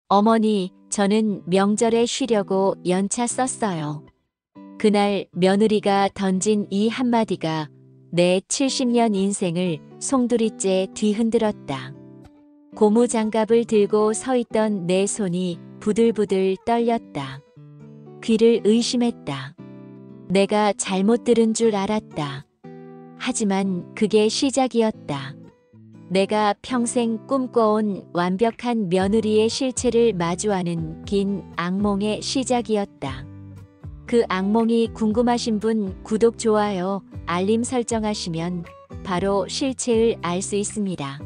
어머니, 저는 명절에 쉬려고 연차 썼어요. 그날 며느리가 던진 이 한마디가 내 70년 인생을 송두리째 뒤흔들었다. 고무장갑을 들고 서 있던 내 손이 부들부들 떨렸다. 귀를 의심했다. 내가 잘못 들은 줄 알았다. 하지만 그게 시작이었다. 내가 평생 꿈꿔온 완벽한 며느리의 실체를 마주하는 긴 악몽의 시작이었다. 그 악몽이 궁금하신 분 구독, 좋아요, 알림 설정하시면 바로 실체를 알 수 있습니다.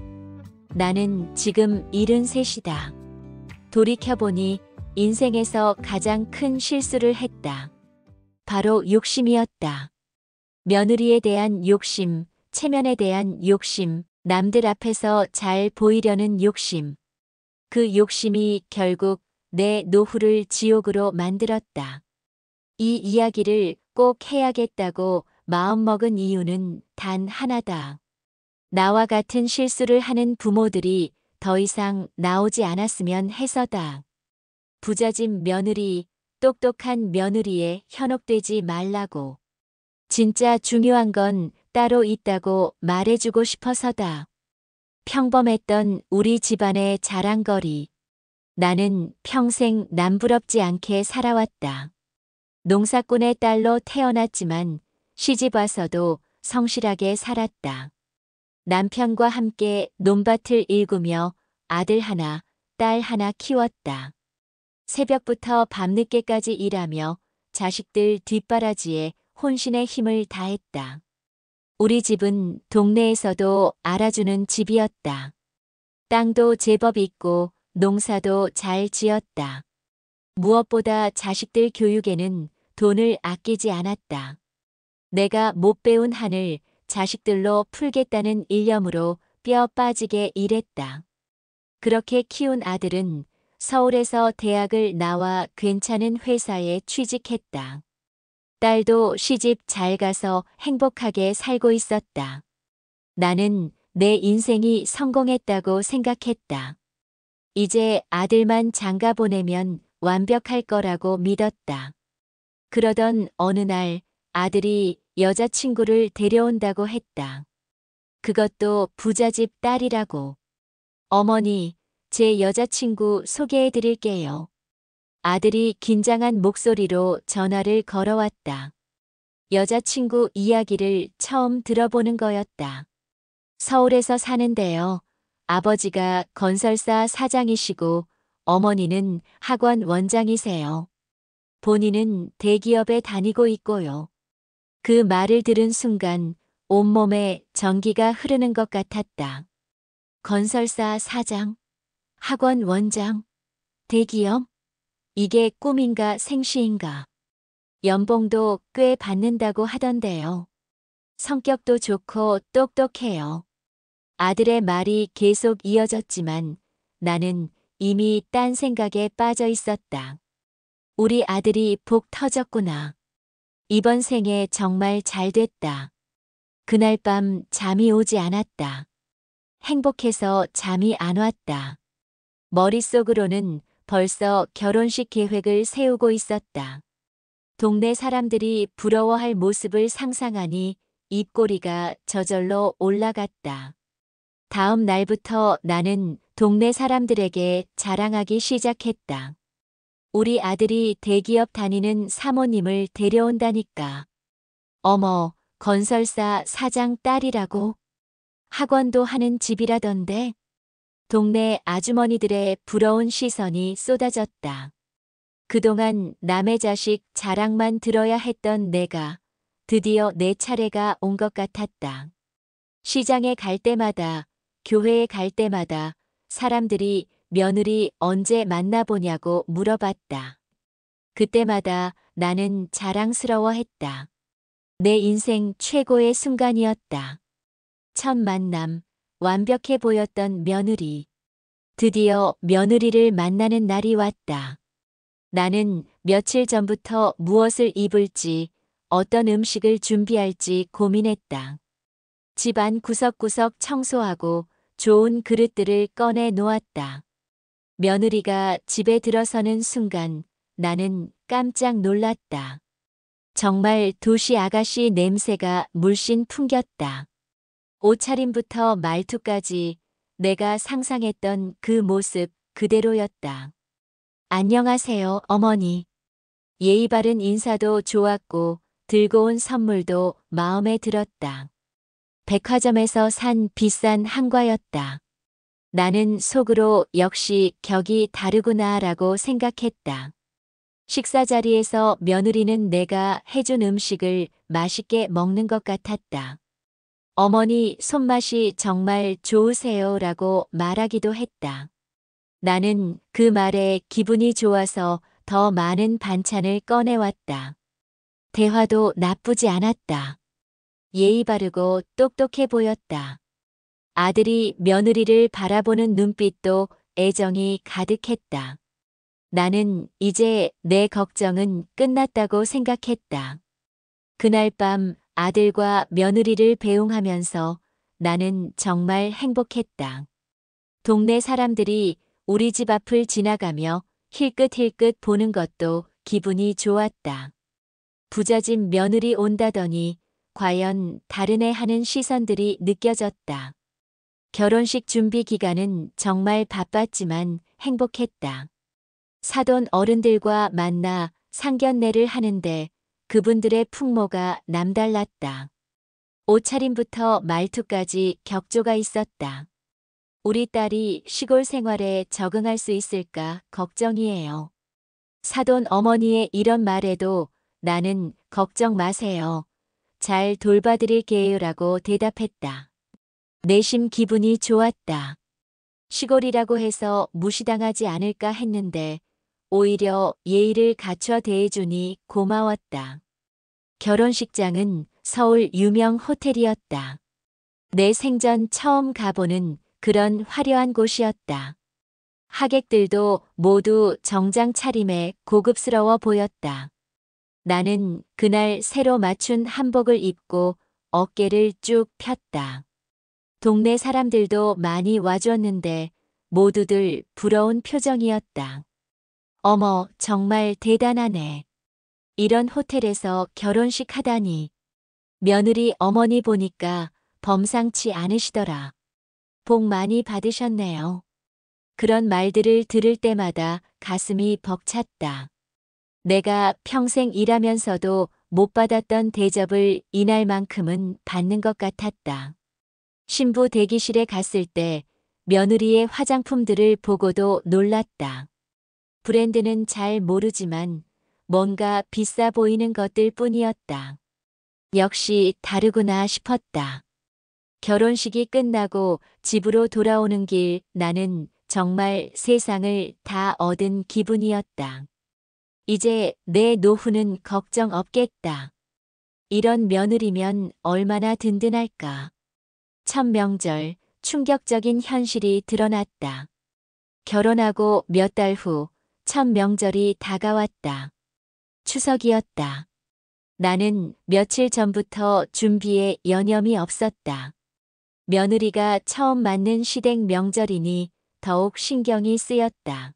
나는 지금 73이다. 돌이켜보니 인생에서 가장 큰 실수를 했다. 바로 욕심이었다. 며느리에 대한 욕심, 체면에 대한 욕심, 남들 앞에서 잘 보이려는 욕심. 그 욕심이 결국 내 노후를 지옥으로 만들었다. 이 이야기를 꼭 해야겠다고 마음먹은 이유는 단 하나다. 나와 같은 실수를 하는 부모들이 더 이상 나오지 않았으면 해서다. 부잣집 며느리, 똑똑한 며느리에 현혹되지 말라고. 진짜 중요한 건 따로 있다고 말해주고 싶어서다. 평범했던 우리 집안의 자랑거리. 나는 평생 남부럽지 않게 살아왔다. 농사꾼의 딸로 태어났지만 시집 와서도 성실하게 살았다. 남편과 함께 논밭을 일구며 아들 하나, 딸 하나 키웠다. 새벽부터 밤늦게까지 일하며 자식들 뒷바라지에 혼신의 힘을 다했다. 우리 집은 동네에서도 알아주는 집이었다. 땅도 제법 있고 농사도 잘 지었다. 무엇보다 자식들 교육에는 돈을 아끼지 않았다. 내가 못 배운 한을 자식들로 풀겠다는 일념으로 뼈 빠지게 일했다. 그렇게 키운 아들은 서울에서 대학을 나와 괜찮은 회사에 취직했다. 딸도 시집 잘 가서 행복하게 살고 있었다. 나는 내 인생이 성공했다고 생각했다. 이제 아들만 장가 보내면 완벽할 거라고 믿었다. 그러던 어느 날 아들이 여자친구를 데려온다고 했다. 그것도 부잣집 딸이라고. 어머니, 제 여자친구 소개해 드릴게요. 아들이 긴장한 목소리로 전화를 걸어왔다. 여자친구 이야기를 처음 들어보는 거였다. 서울에서 사는데요. 아버지가 건설사 사장이시고 어머니는 학원 원장이세요. 본인은 대기업에 다니고 있고요. 그 말을 들은 순간 온몸에 전기가 흐르는 것 같았다. 건설사 사장, 학원 원장, 대기업? 이게 꿈인가 생시인가? 연봉도 꽤 받는다고 하던데요. 성격도 좋고 똑똑해요. 아들의 말이 계속 이어졌지만 나는 이미 딴 생각에 빠져 있었다. 우리 아들이 복 터졌구나. 이번 생에 정말 잘 됐다. 그날 밤 잠이 오지 않았다. 행복해서 잠이 안 왔다. 머릿속으로는 벌써 결혼식 계획을 세우고 있었다. 동네 사람들이 부러워할 모습을 상상하니 입꼬리가 저절로 올라갔다. 다음 날부터 나는 동네 사람들에게 자랑하기 시작했다. 우리 아들이 대기업 다니는 사모님을 데려온다니까. 어머, 건설사 사장 딸이라고? 학원도 하는 집이라던데? 동네 아주머니들의 부러운 시선이 쏟아졌다. 그동안 남의 자식 자랑만 들어야 했던 내가 드디어 내 차례가 온 것 같았다. 시장에 갈 때마다, 교회에 갈 때마다 사람들이 며느리 언제 만나보냐고 물어봤다. 그때마다 나는 자랑스러워했다. 내 인생 최고의 순간이었다. 첫 만남, 완벽해 보였던 며느리. 드디어 며느리를 만나는 날이 왔다. 나는 며칠 전부터 무엇을 입을지, 어떤 음식을 준비할지 고민했다. 집안 구석구석 청소하고 좋은 그릇들을 꺼내 놓았다. 며느리가 집에 들어서는 순간 나는 깜짝 놀랐다. 정말 도시 아가씨 냄새가 물씬 풍겼다. 옷차림부터 말투까지 내가 상상했던 그 모습 그대로였다. 안녕하세요, 어머니. 예의 바른 인사도 좋았고 들고 온 선물도 마음에 들었다. 백화점에서 산 비싼 한과였다. 나는 속으로 역시 격이 다르구나라고 생각했다. 식사 자리에서 며느리는 내가 해준 음식을 맛있게 먹는 것 같았다. 어머니 손맛이 정말 좋으세요라고 말하기도 했다. 나는 그 말에 기분이 좋아서 더 많은 반찬을 꺼내왔다. 대화도 나쁘지 않았다. 예의 바르고 똑똑해 보였다. 아들이 며느리를 바라보는 눈빛도 애정이 가득했다. 나는 이제 내 걱정은 끝났다고 생각했다. 그날 밤 아들과 며느리를 배웅하면서 나는 정말 행복했다. 동네 사람들이 우리 집 앞을 지나가며 힐끗힐끗 보는 것도 기분이 좋았다. 부잣집 며느리 온다더니 과연 다른 애 하는 시선들이 느껴졌다. 결혼식 준비 기간은 정말 바빴지만 행복했다. 사돈 어른들과 만나 상견례를 하는데 그분들의 풍모가 남달랐다. 옷차림부터 말투까지 격조가 있었다. 우리 딸이 시골 생활에 적응할 수 있을까 걱정이에요. 사돈 어머니의 이런 말에도 나는 걱정 마세요. 잘 돌봐드릴게요라고 대답했다. 내심 기분이 좋았다. 시골이라고 해서 무시당하지 않을까 했는데 오히려 예의를 갖춰 대해주니 고마웠다. 결혼식장은 서울 유명 호텔이었다. 내 생전 처음 가보는 그런 화려한 곳이었다. 하객들도 모두 정장 차림에 고급스러워 보였다. 나는 그날 새로 맞춘 한복을 입고 어깨를 쭉 폈다. 동네 사람들도 많이 와주었는데 모두들 부러운 표정이었다. 어머, 정말 대단하네. 이런 호텔에서 결혼식 하다니. 며느리 어머니 보니까 범상치 않으시더라. 복 많이 받으셨네요. 그런 말들을 들을 때마다 가슴이 벅찼다. 내가 평생 일하면서도 못 받았던 대접을 이날만큼은 받는 것 같았다. 신부 대기실에 갔을 때 며느리의 화장품들을 보고도 놀랐다. 브랜드는 잘 모르지만 뭔가 비싸 보이는 것들 뿐이었다. 역시 다르구나 싶었다. 결혼식이 끝나고 집으로 돌아오는 길 나는 정말 세상을 다 얻은 기분이었다. 이제 내 노후는 걱정 없겠다. 이런 며느리면 얼마나 든든할까. 첫 명절 충격적인 현실이 드러났다. 결혼하고 몇 달 후 첫 명절이 다가왔다. 추석이었다. 나는 며칠 전부터 준비에 여념이 없었다. 며느리가 처음 맞는 시댁 명절이니 더욱 신경이 쓰였다.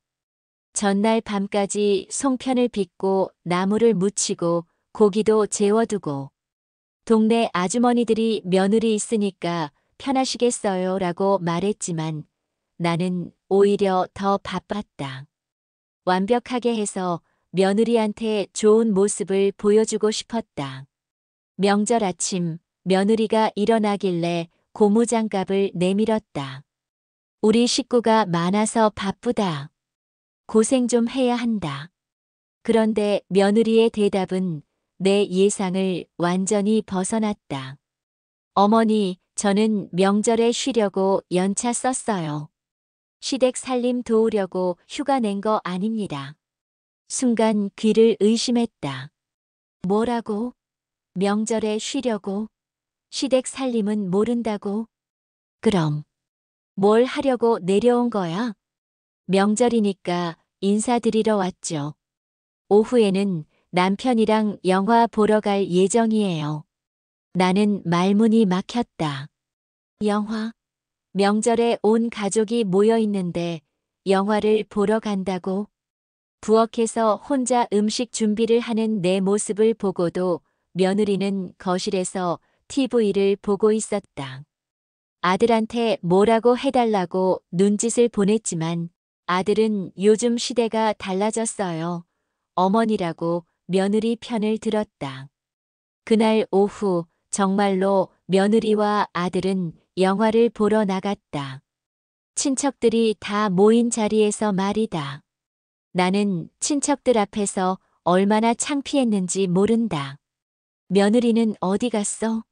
전날 밤까지 송편을 빚고 나물을 무치고 고기도 재워두고 동네 아주머니들이 며느리 있으니까 편하시겠어요 라고 말했지만 나는 오히려 더 바빴다. 완벽하게 해서 며느리한테 좋은 모습을 보여주고 싶었다. 명절 아침 며느리가 일어나길래 고무장갑을 내밀었다. 우리 식구가 많아서 바쁘다. 고생 좀 해야 한다. 그런데 며느리의 대답은 내 예상을 완전히 벗어났다. 어머니, 저는 명절에 쉬려고 연차 썼어요. 시댁 살림 도우려고 휴가 낸 거 아닙니다. 순간 귀를 의심했다. 뭐라고? 명절에 쉬려고? 시댁 살림은 모른다고? 그럼 뭘 하려고 내려온 거야? 명절이니까 인사드리러 왔죠. 오후에는 남편이랑 영화 보러 갈 예정이에요. 나는 말문이 막혔다. 영화? 명절에 온 가족이 모여 있는데 영화를 보러 간다고. 부엌에서 혼자 음식 준비를 하는 내 모습을 보고도 며느리는 거실에서 TV를 보고 있었다. 아들한테 뭐라고 해달라고 눈짓을 보냈지만 아들은 요즘 시대가 달라졌어요. 어머니라고 며느리 편을 들었다. 그날 오후 정말로 며느리와 아들은 영화를 보러 나갔다. 친척들이 다 모인 자리에서 말이다. 나는 친척들 앞에서 얼마나 창피했는지 모른다. 며느리는 어디 갔어?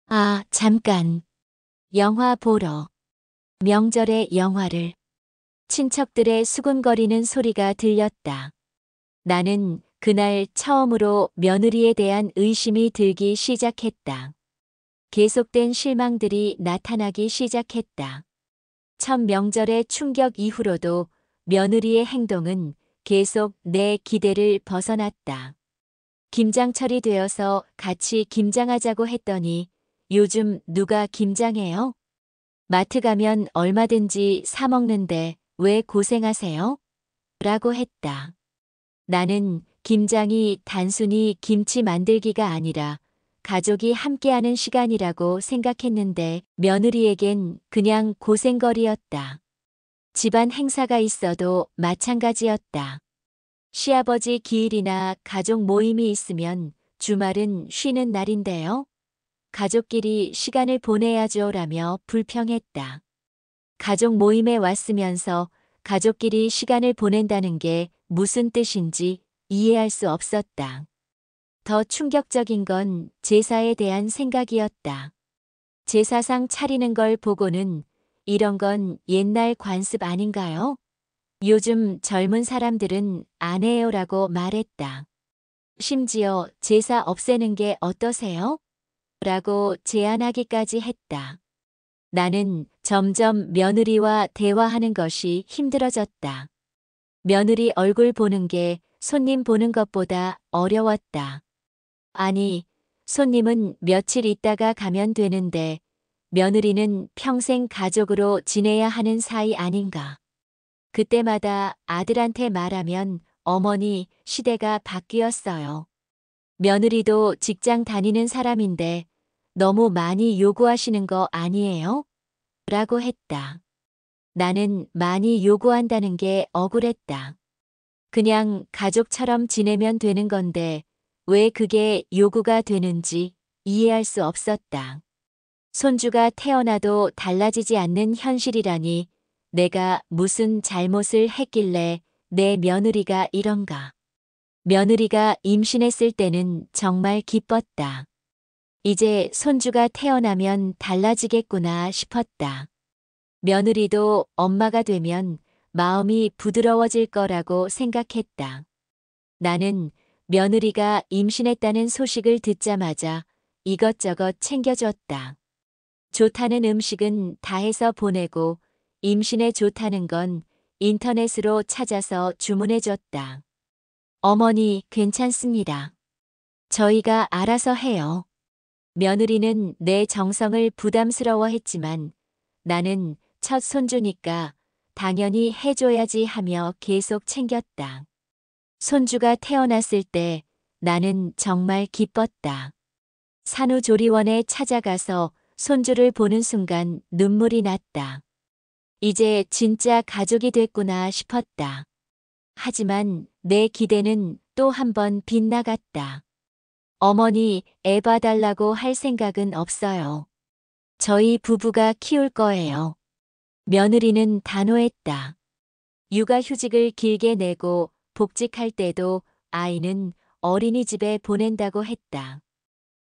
아, 잠깐. 영화 보러. 명절에 영화를. 친척들의 수군거리는 소리가 들렸다. 나는 그날 처음으로 며느리에 대한 의심이 들기 시작했다. 계속된 실망들이 나타나기 시작했다. 첫 명절의 충격 이후로도 며느리의 행동은 계속 내 기대를 벗어났다. 김장철이 되어서 같이 김장하자고 했더니 요즘 누가 김장해요? 마트 가면 얼마든지 사 먹는데 왜 고생하세요? 라고 했다. 나는 김장이 단순히 김치 만들기가 아니라 가족이 함께하는 시간이라고 생각했는데 며느리에겐 그냥 고생거리였다. 집안 행사가 있어도 마찬가지였다. 시아버지 기일이나 가족 모임이 있으면 주말은 쉬는 날인데요. 가족끼리 시간을 보내야죠라며 불평했다. 가족 모임에 왔으면서 가족끼리 시간을 보낸다는 게 무슨 뜻인지 이해할 수 없었다. 더 충격적인 건 제사에 대한 생각이었다. 제사상 차리는 걸 보고는 이런 건 옛날 관습 아닌가요? 요즘 젊은 사람들은 안 해요라고 말했다. 심지어 제사 없애는 게 어떠세요? 라고 제안하기까지 했다. 나는 점점 며느리와 대화하는 것이 힘들어졌다. 며느리 얼굴 보는 게 손님 보는 것보다 어려웠다. 아니, 손님은 며칠 있다가 가면 되는데 며느리는 평생 가족으로 지내야 하는 사이 아닌가. 그때마다 아들한테 말하면 어머니, 시대가 바뀌었어요. 며느리도 직장 다니는 사람인데 너무 많이 요구하시는 거 아니에요? 라고 했다. 나는 많이 요구한다는 게 억울했다. 그냥 가족처럼 지내면 되는 건데 왜 그게 요구가 되는지 이해할 수 없었다. 손주가 태어나도 달라지지 않는 현실이라니 내가 무슨 잘못을 했길래 내 며느리가 이런가. 며느리가 임신했을 때는 정말 기뻤다. 이제 손주가 태어나면 달라지겠구나 싶었다. 며느리도 엄마가 되면 마음이 부드러워질 거라고 생각했다. 나는 며느리가 임신했다는 소식을 듣자마자 이것저것 챙겨줬다. 좋다는 음식은 다 해서 보내고 임신에 좋다는 건 인터넷으로 찾아서 주문해줬다. 어머니, 괜찮습니다. 저희가 알아서 해요. 며느리는 내 정성을 부담스러워했지만 나는 첫 손주니까 당연히 해줘야지 하며 계속 챙겼다. 손주가 태어났을 때 나는 정말 기뻤다. 산후조리원에 찾아가서 손주를 보는 순간 눈물이 났다. 이제 진짜 가족이 됐구나 싶었다. 하지만 내 기대는 또 한 번 빗나갔다. 어머니, 애 봐달라고 할 생각은 없어요. 저희 부부가 키울 거예요. 며느리는 단호했다. 육아휴직을 길게 내고 복직할 때도 아이는 어린이집에 보낸다고 했다.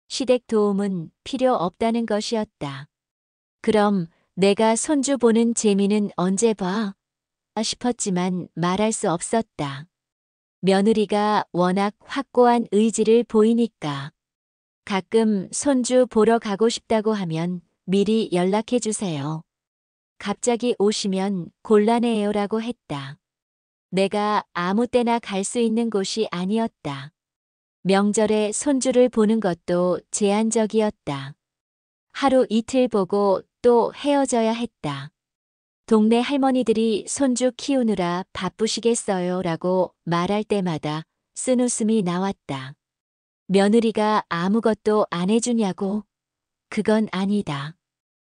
시댁 도움은 필요 없다는 것이었다. 그럼 내가 손주 보는 재미는 언제 봐? 싶었지만 말할 수 없었다. 며느리가 워낙 확고한 의지를 보이니까. 가끔 손주 보러 가고 싶다고 하면 미리 연락해 주세요. 갑자기 오시면 곤란해요라고 했다. 내가 아무 때나 갈 수 있는 곳이 아니었다. 명절에 손주를 보는 것도 제한적이었다. 하루 이틀 보고 또 헤어져야 했다. 동네 할머니들이 손주 키우느라 바쁘시겠어요 라고 말할 때마다 쓴웃음이 나왔다. 며느리가 아무것도 안 해주냐고? 그건 아니다.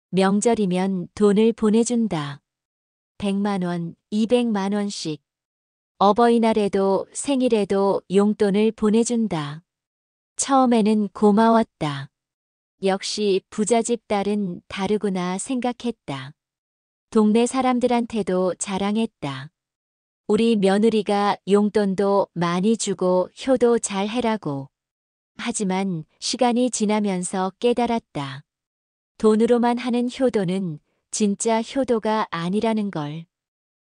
명절이면 돈을 보내준다. 100만 원, 200만 원씩. 어버이날에도 생일에도 용돈을 보내준다. 처음에는 고마웠다. 역시 부잣집 딸은 다르구나 생각했다. 동네 사람들한테도 자랑했다. 우리 며느리가 용돈도 많이 주고 효도 잘 해라고. 하지만 시간이 지나면서 깨달았다. 돈으로만 하는 효도는 진짜 효도가 아니라는 걸.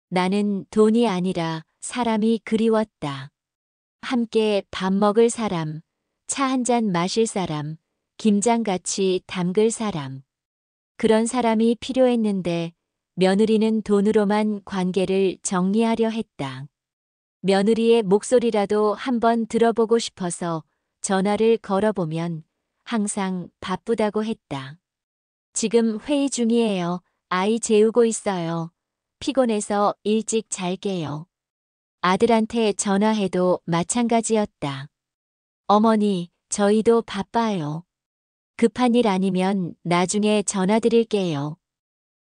나는 돈이 아니라 사람이 그리웠다. 함께 밥 먹을 사람, 차 한 잔 마실 사람, 김장같이 담글 사람. 그런 사람이 필요했는데 며느리는 돈으로만 관계를 정리하려 했다. 며느리의 목소리라도 한번 들어보고 싶어서 전화를 걸어보면 항상 바쁘다고 했다. 지금 회의 중이에요. 아이 재우고 있어요. 피곤해서 일찍 잘게요. 아들한테 전화해도 마찬가지였다. 어머니, 저희도 바빠요. 급한 일 아니면 나중에 전화드릴게요.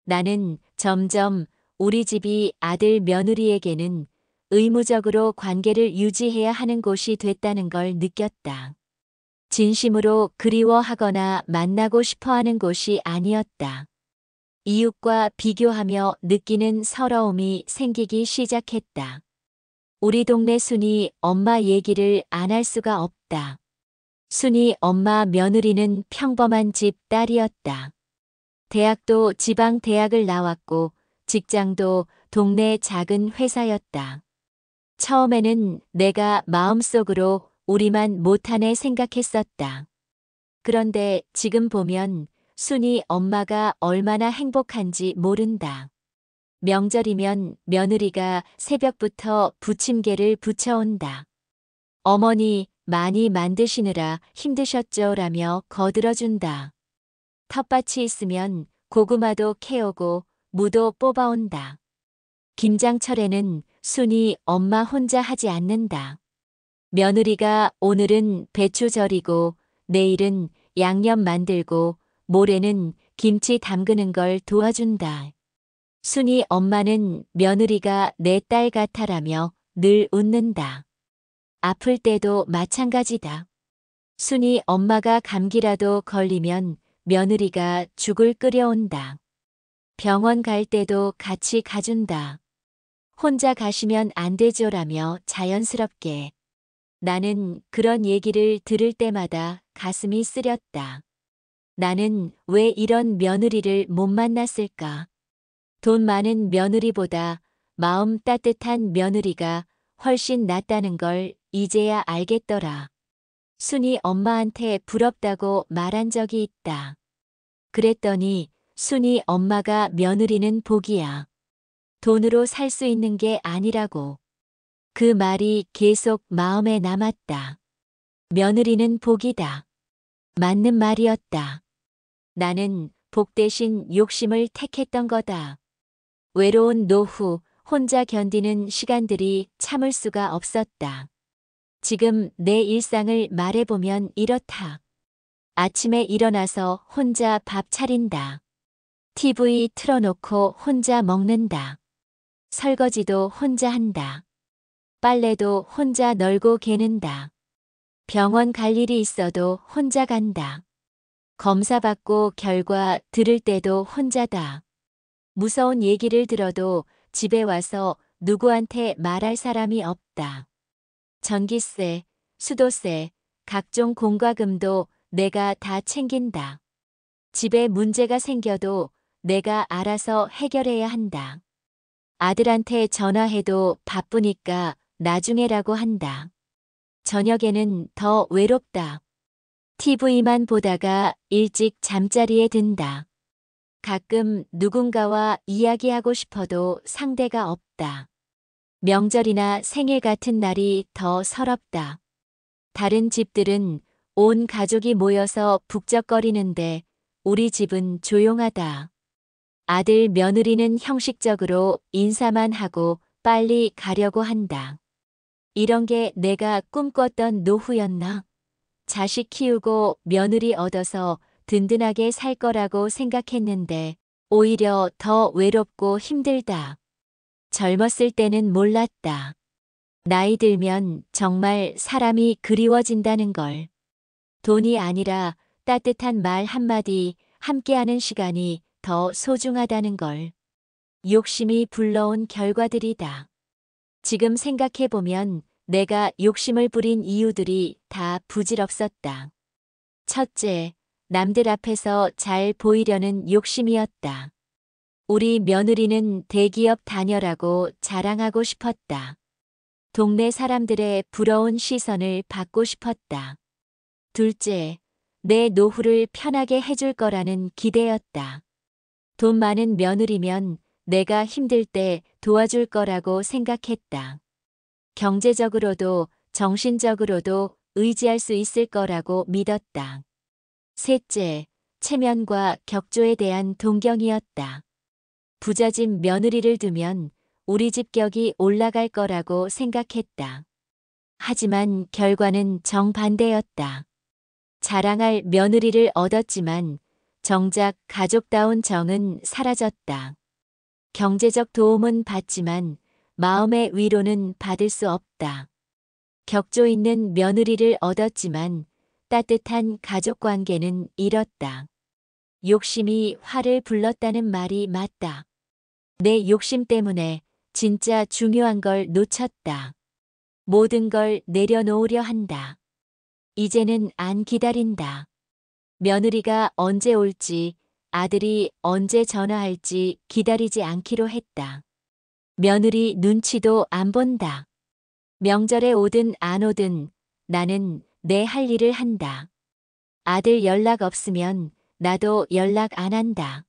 나는 점점 우리 집이 아들 며느리에게는 의무적으로 관계를 유지해야 하는 곳이 됐다는 걸 느꼈다. 진심으로 그리워하거나 만나고 싶어 하는 곳이 아니었다. 이웃과 비교하며 느끼는 서러움이 생기기 시작했다. 우리 동네 순이 엄마 얘기를 안 할 수가 없다. 순이 엄마 며느리는 평범한 집 딸이었다. 대학도 지방 대학을 나왔고 직장도 동네 작은 회사였다. 처음에는 내가 마음속으로 우리만 못하네 생각했었다. 그런데 지금 보면 순이 엄마가 얼마나 행복한지 모른다. 명절이면 며느리가 새벽부터 부침개를 부쳐온다. 어머니 많이 만드시느라 힘드셨죠? 라며 거들어준다. 텃밭이 있으면 고구마도 캐오고 무도 뽑아온다. 김장철에는 순이 엄마 혼자 하지 않는다. 며느리가 오늘은 배추 절이고 내일은 양념 만들고 모레는 김치 담그는 걸 도와준다. 순이 엄마는 며느리가 내 딸 같아라며 늘 웃는다. 아플 때도 마찬가지다. 순이 엄마가 감기라도 걸리면 며느리가 죽을 끓여온다. 병원 갈 때도 같이 가준다. 혼자 가시면 안 되죠라며 자연스럽게. 나는 그런 얘기를 들을 때마다 가슴이 쓰렸다. 나는 왜 이런 며느리를 못 만났을까? 돈 많은 며느리보다 마음 따뜻한 며느리가 훨씬 낫다는 걸 이제야 알겠더라. 순이 엄마한테 부럽다고 말한 적이 있다. 그랬더니 순이 엄마가 며느리는 복이야. 돈으로 살 수 있는 게 아니라고. 그 말이 계속 마음에 남았다. 며느리는 복이다. 맞는 말이었다. 나는 복 대신 욕심을 택했던 거다. 외로운 노후, 혼자 견디는 시간들이 참을 수가 없었다. 지금 내 일상을 말해보면 이렇다. 아침에 일어나서 혼자 밥 차린다. TV 틀어놓고 혼자 먹는다. 설거지도 혼자 한다. 빨래도 혼자 널고 개는다. 병원 갈 일이 있어도 혼자 간다. 검사 받고 결과 들을 때도 혼자다. 무서운 얘기를 들어도 집에 와서 누구한테 말할 사람이 없다. 전기세, 수도세, 각종 공과금도 내가 다 챙긴다. 집에 문제가 생겨도 내가 알아서 해결해야 한다. 아들한테 전화해도 바쁘니까 나중에라고 한다. 저녁에는 더 외롭다. TV만 보다가 일찍 잠자리에 든다. 가끔 누군가와 이야기하고 싶어도 상대가 없다. 명절이나 생일 같은 날이 더 서럽다. 다른 집들은 온 가족이 모여서 북적거리는데 우리 집은 조용하다. 아들 며느리는 형식적으로 인사만 하고 빨리 가려고 한다. 이런 게 내가 꿈꿨던 노후였나? 자식 키우고 며느리 얻어서 든든하게 살 거라고 생각했는데 오히려 더 외롭고 힘들다. 젊었을 때는 몰랐다. 나이 들면 정말 사람이 그리워진다는 걸. 돈이 아니라 따뜻한 말 한마디, 함께하는 시간이 더 소중하다는 걸. 욕심이 불러온 결과들이다. 지금 생각해보면 내가 욕심을 부린 이유들이 다 부질없었다. 첫째, 남들 앞에서 잘 보이려는 욕심이었다. 우리 며느리는 대기업 다녀라고 자랑하고 싶었다. 동네 사람들의 부러운 시선을 받고 싶었다. 둘째, 내 노후를 편하게 해줄 거라는 기대였다. 돈 많은 며느리면 내가 힘들 때 도와줄 거라고 생각했다. 경제적으로도 정신적으로도 의지할 수 있을 거라고 믿었다. 셋째, 체면과 격조에 대한 동경이었다. 부잣집 며느리를 두면 우리 집 격이 올라갈 거라고 생각했다. 하지만 결과는 정반대였다. 자랑할 며느리를 얻었지만 정작 가족다운 정은 사라졌다. 경제적 도움은 받지만 마음의 위로는 받을 수 없다. 격조 있는 며느리를 얻었지만 따뜻한 가족 관계는 잃었다. 욕심이 화를 불렀다는 말이 맞다. 내 욕심 때문에 진짜 중요한 걸 놓쳤다. 모든 걸 내려놓으려 한다. 이제는 안 기다린다. 며느리가 언제 올지, 아들이 언제 전화할지 기다리지 않기로 했다. 며느리 눈치도 안 본다. 명절에 오든 안 오든 나는 내 할 일을 한다. 아들 연락 없으면 나도 연락 안 한다.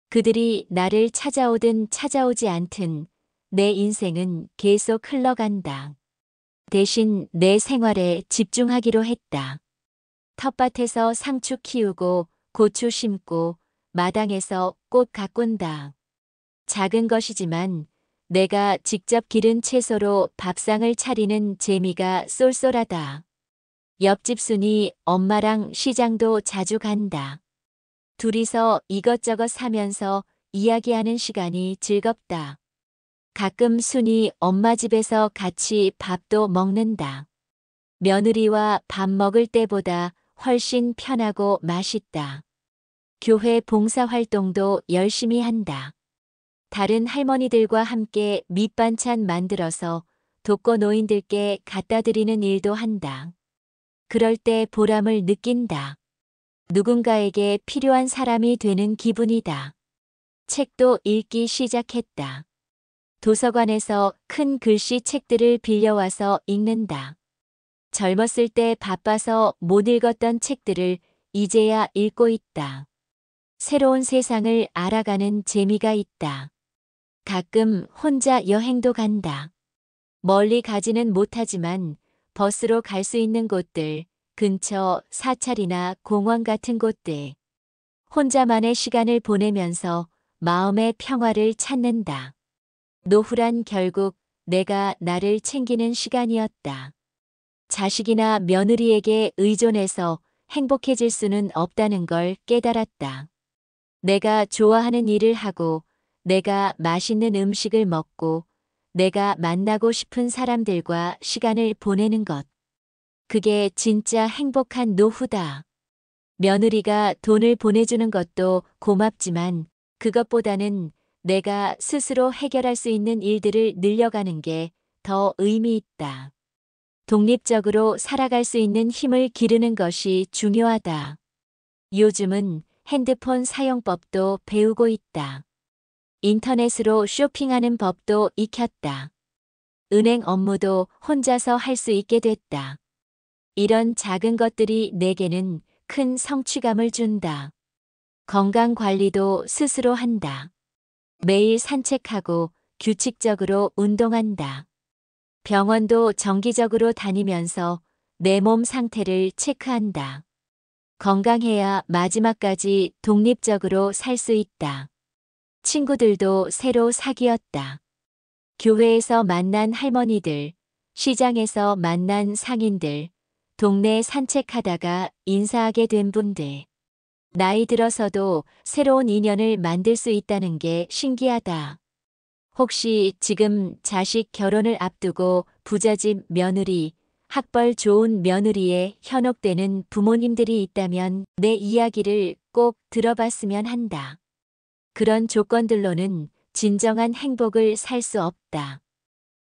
그들이 나를 찾아오든 찾아오지 않든 내 인생은 계속 흘러간다. 대신 내 생활에 집중하기로 했다. 텃밭에서 상추 키우고 고추 심고 마당에서 꽃 가꾼다. 작은 것이지만 내가 직접 기른 채소로 밥상을 차리는 재미가 쏠쏠하다. 옆집 순이 엄마랑 시장도 자주 간다. 둘이서 이것저것 사면서 이야기하는 시간이 즐겁다. 가끔 순이 엄마 집에서 같이 밥도 먹는다. 며느리와 밥 먹을 때보다 훨씬 편하고 맛있다. 교회 봉사활동도 열심히 한다. 다른 할머니들과 함께 밑반찬 만들어서 독거노인들께 갖다 드리는 일도 한다. 그럴 때 보람을 느낀다. 누군가에게 필요한 사람이 되는 기분이다. 책도 읽기 시작했다. 도서관에서 큰 글씨 책들을 빌려와서 읽는다. 젊었을 때 바빠서 못 읽었던 책들을 이제야 읽고 있다. 새로운 세상을 알아가는 재미가 있다. 가끔 혼자 여행도 간다. 멀리 가지는 못하지만 버스로 갈 수 있는 곳들, 근처 사찰이나 공원 같은 곳들. 혼자만의 시간을 보내면서 마음의 평화를 찾는다. 노후란 결국 내가 나를 챙기는 시간이었다. 자식이나 며느리에게 의존해서 행복해질 수는 없다는 걸 깨달았다. 내가 좋아하는 일을 하고 내가 맛있는 음식을 먹고 내가 만나고 싶은 사람들과 시간을 보내는 것. 그게 진짜 행복한 노후다. 며느리가 돈을 보내주는 것도 고맙지만 그것보다는 내가 스스로 해결할 수 있는 일들을 늘려가는 게 더 의미 있다. 독립적으로 살아갈 수 있는 힘을 기르는 것이 중요하다. 요즘은 핸드폰 사용법도 배우고 있다. 인터넷으로 쇼핑하는 법도 익혔다. 은행 업무도 혼자서 할 수 있게 됐다. 이런 작은 것들이 내게는 큰 성취감을 준다. 건강 관리도 스스로 한다. 매일 산책하고 규칙적으로 운동한다. 병원도 정기적으로 다니면서 내 몸 상태를 체크한다. 건강해야 마지막까지 독립적으로 살 수 있다. 친구들도 새로 사귀었다. 교회에서 만난 할머니들, 시장에서 만난 상인들, 동네 산책하다가 인사하게 된 분들. 나이 들어서도 새로운 인연을 만들 수 있다는 게 신기하다. 혹시 지금 자식 결혼을 앞두고 부잣집 며느리, 학벌 좋은 며느리에 현혹되는 부모님들이 있다면 내 이야기를 꼭 들어봤으면 한다. 그런 조건들로는 진정한 행복을 살 수 없다.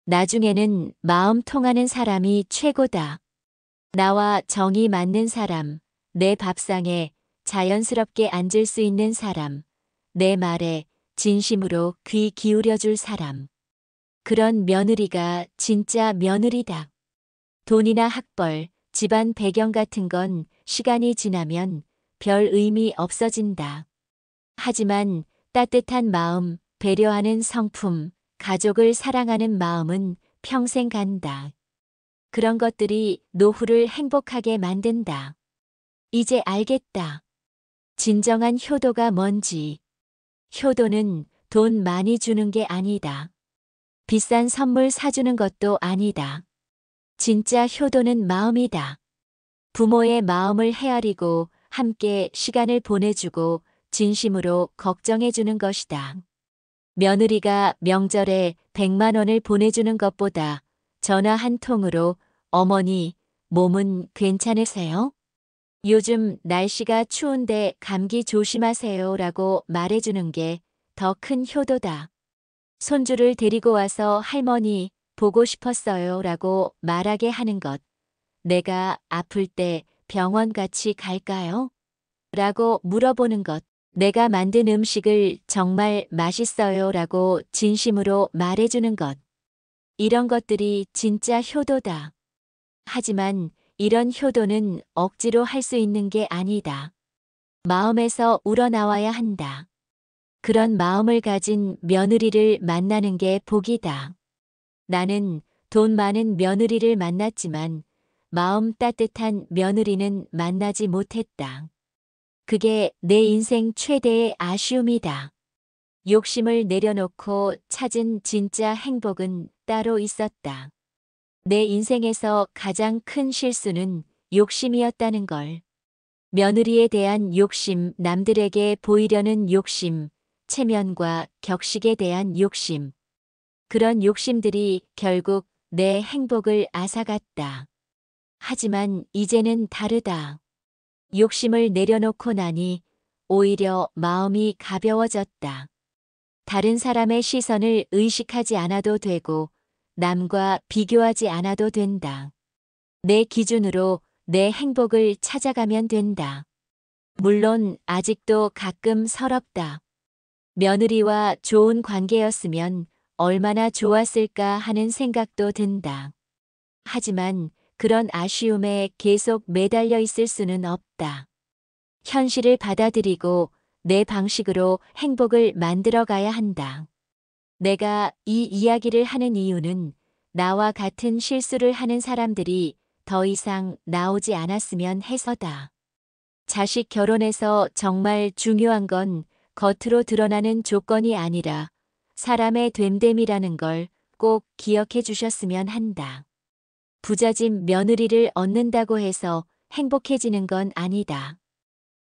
나중에는 마음 통하는 사람이 최고다. 나와 정이 맞는 사람, 내 밥상에 자연스럽게 앉을 수 있는 사람, 내 말에 진심으로 귀 기울여 줄 사람. 그런 며느리가 진짜 며느리다. 돈이나 학벌, 집안 배경 같은 건 시간이 지나면 별 의미 없어진다. 하지만 따뜻한 마음, 배려하는 성품, 가족을 사랑하는 마음은 평생 간다. 그런 것들이 노후를 행복하게 만든다. 이제 알겠다. 진정한 효도가 뭔지. 효도는 돈 많이 주는 게 아니다. 비싼 선물 사주는 것도 아니다. 진짜 효도는 마음이다. 부모의 마음을 헤아리고 함께 시간을 보내주고 진심으로 걱정해주는 것이다. 며느리가 명절에 100만 원을 보내주는 것보다 전화 한 통으로 어머니, 몸은 괜찮으세요? 요즘 날씨가 추운데 감기 조심하세요 라고 말해주는 게 더 큰 효도다. 손주를 데리고 와서 할머니 보고 싶었어요 라고 말하게 하는 것. 내가 아플 때 병원 같이 갈까요? 라고 물어보는 것. 내가 만든 음식을 정말 맛있어요 라고 진심으로 말해주는 것. 이런 것들이 진짜 효도다. 하지만 이런 효도는 억지로 할 수 있는 게 아니다. 마음에서 우러나와야 한다. 그런 마음을 가진 며느리를 만나는 게 복이다. 나는 돈 많은 며느리를 만났지만 마음 따뜻한 며느리는 만나지 못했다. 그게 내 인생 최대의 아쉬움이다. 욕심을 내려놓고 찾은 진짜 행복은 따로 있었다. 내 인생에서 가장 큰 실수는 욕심이었다는 걸. 며느리에 대한 욕심, 남들에게 보이려는 욕심, 체면과 격식에 대한 욕심. 그런 욕심들이 결국 내 행복을 앗아갔다. 하지만 이제는 다르다. 욕심을 내려놓고 나니 오히려 마음이 가벼워졌다. 다른 사람의 시선을 의식하지 않아도 되고 남과 비교하지 않아도 된다. 내 기준으로 내 행복을 찾아가면 된다. 물론 아직도 가끔 서럽다. 며느리와 좋은 관계였으면 얼마나 좋았을까 하는 생각도 든다. 하지만 그런 아쉬움에 계속 매달려 있을 수는 없다. 현실을 받아들이고 내 방식으로 행복을 만들어 가야 한다. 내가 이 이야기를 하는 이유는 나와 같은 실수를 하는 사람들이 더 이상 나오지 않았으면 해서다. 자식 결혼에서 정말 중요한 건 겉으로 드러나는 조건이 아니라 사람의 됨됨이라는 걸 꼭 기억해 주셨으면 한다. 부잣집 며느리를 얻는다고 해서 행복해지는 건 아니다.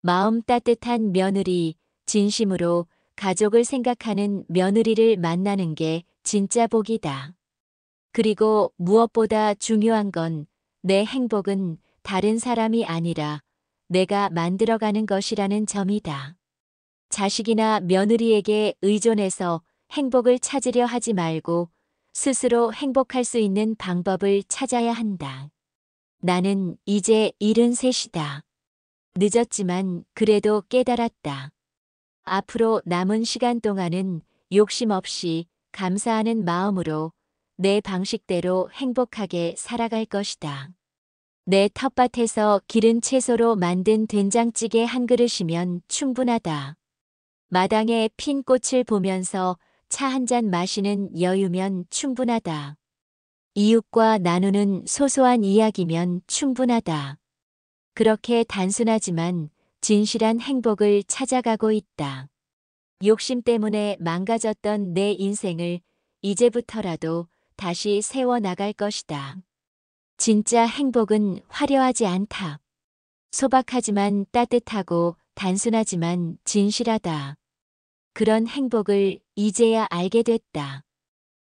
마음 따뜻한 며느리, 진심으로 가족을 생각하는 며느리를 만나는 게 진짜 복이다. 그리고 무엇보다 중요한 건 내 행복은 다른 사람이 아니라 내가 만들어가는 것이라는 점이다. 자식이나 며느리에게 의존해서 행복을 찾으려 하지 말고 스스로 행복할 수 있는 방법을 찾아야 한다. 나는 이제 73이다. 늦었지만 그래도 깨달았다. 앞으로 남은 시간 동안은 욕심 없이 감사하는 마음으로 내 방식대로 행복하게 살아갈 것이다. 내 텃밭에서 기른 채소로 만든 된장찌개 한 그릇이면 충분하다. 마당에 핀 꽃을 보면서 차 한 잔 마시는 여유면 충분하다. 이웃과 나누는 소소한 이야기면 충분하다. 그렇게 단순하지만 진실한 행복을 찾아가고 있다. 욕심 때문에 망가졌던 내 인생을 이제부터라도 다시 세워나갈 것이다. 진짜 행복은 화려하지 않다. 소박하지만 따뜻하고 단순하지만 진실하다. 그런 행복을 이제야 알게 됐다.